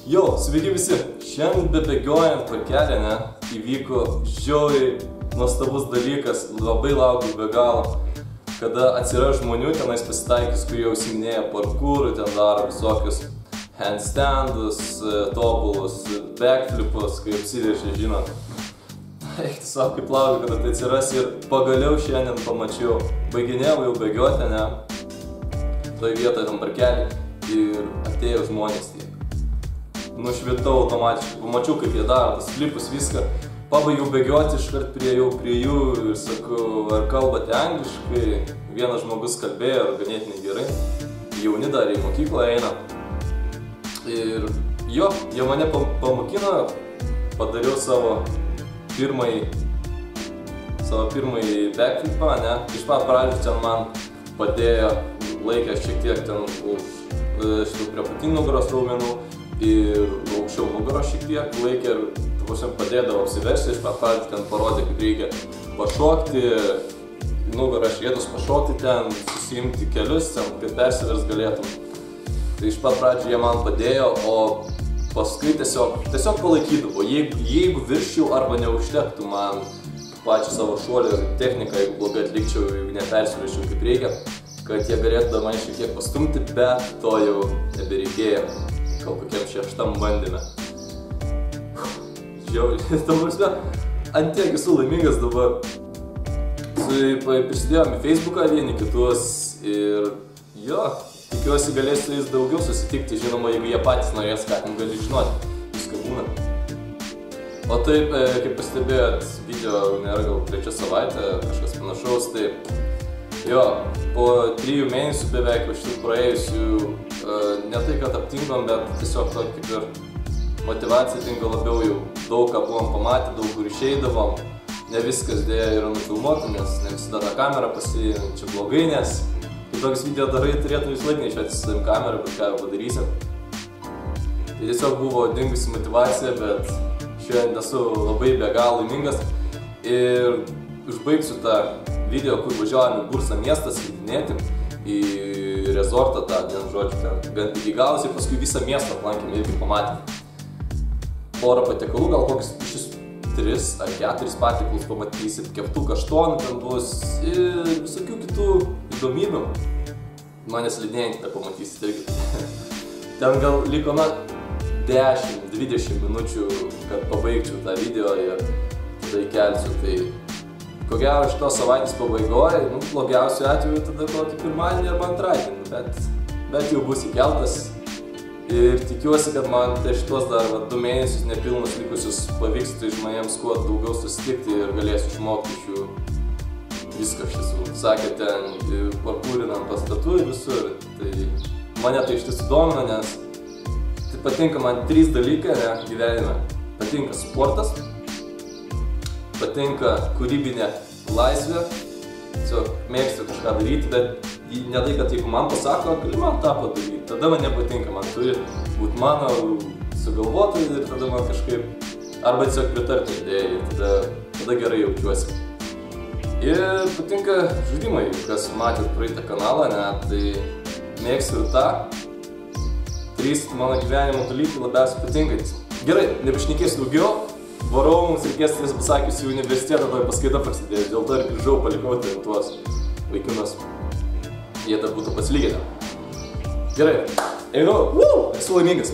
Jo, sveiki visi. Šiandien bebėgiojant parkelę, įvyko žiauriai nuostabus dalykas, labai laukiu be galo, kada atsiras žmonių tenais pasitaikys, kurie užsiiminėja parkourų, ten daro visokius handstandus, tobulus, backflipus, kai apsiveršia, žinot. Eik tiesiog kaip laukiu, kada tai atsiras ir pagaliau šiandien pamačiau, baiginėjau jau bėgioti, toj vietoje tam parkelį ir atėjo žmonės tiek. Nušvitau automatiškai, pamačiau kaip jie daro, tas flipus, viską. Pabaigiau bėgioti, iškart priėjau prie jų ir sakau, ar kalbate angliškai? Vienas žmogus kalbėjo ganėtinai gerai, jauni dar į mokyklą eina. Ir jo, jie mane pamokino, padariau savo pirmąjį backflipą, Iš pat pradžių ten man padėjo, laikė šiek tiek ten už šitų prie patinių nugaros raumenų ir aukščiau nugaros šiek tiek laikė ir padėdavo apsiversti, iš pat pradžių ten parodė, kaip reikia pašokti, nugarą švietus pašokti ten, susiimti kelius, ten, kad persivers galėtum. Tai iš pat pradžių jie man padėjo, o paskui tiesiog palaikydavo. Jeigu virščiau arba neužtektų man pačią savo šuolį ir techniką, jeigu blogai atlikčiau, jeigu nepersiverščiau kaip reikia, kad jie galėtų mane šiek tiek pastumti, bet to jau nebereikėjo. Gal kokiam 6. bandyme. Žiauriai, tam prasme, ant tiek esu laimingas dabar. Prisidėjom į Facebooką vieni kitus ir jo, tikiuosi galėsiu jais daugiau susitikti, žinoma, jeigu jie patys norės, ką ten gali žinoti, viską būna. O taip, kaip pastebėjot, video nėra gal 3. savaitė, kažkas panašaus, tai jo, po 3 mėnesių beveik va šitų praėjusių, ne tai, kad aptingom, bet tiesiog to kaip ir motivacija tinka labiau jau daug ką buvom pamatę, daug kur išeidavom. Ne viskas dėja yra nufilmuota, nes ne visada tą kamerą pasiėmė, čia blogai, nes kai tokius video darai, turėtum visą laiką neišvėti su savim kamerą, bet ką jau padarysi. Tai tiesiog buvo dingusi motivacija, bet šiandien esu labai be galo laimingas ir užbaigsiu tą video, kur važiavome į Bursą miestą slidinėti, į rezortą tą, ten žodžiu, ten gan iki galas ir paskui visą miestą aplankėme irgi pamatėme. Porą patiekalų, gal kokius 3 ar 4 patiekalus pamatysit, keptų kaštonų ten bus ir visokių kitų įdomybių. Mane slidinėjantį tą pamatysit irgi. Ten gal liko 10-20 minučių, kad pabaigčiau tą video ir tada įkelsiu. Tai ko gero šitos savaitės pabaigoje, blogiausiu atveju tada kokį pirmadienį arba antradienį, bet jau bus įkeltas. Ir tikiuosi, kad man šitos dar 2 mėnesius nepilnus likusius pavyks tai žmonėms kuo daugiau susitikti ir galėsiu išmokti iš jų viską iš tiesų. Sakė, ten parkūrinam pastatų ir visur. Tai mane tai iš tiesų domina, nes tai patinka man 3 dalykai gyvenime. Patinka sportas, patinka kūrybinė laisvė, tiesiog mėgstu kažką daryti, bet ne tai, kad jeigu man pasako, gali man tą padaryti, tada man nepatinka, man turi būti mano sugalvota ir tada man kažkaip arba tiesiog pritarti idėjai ir tada gerai jaučiuosi. Ir patinka žaidimai, kas matėt praeitą kanalą, tai mėgstu ir tą. 3 mano gyvenimo dalykai labiausiai patinkantis. Gerai, nebešnekėsiu daugiau. Varau, mums reikės, tiesą pasakius, į universitetą toj paskaita prasidėjo, dėl to ir grįžau, palikau tuos vaikinus. Jie dar būtų pasilyginę. Gerai, einu, esu laimingas.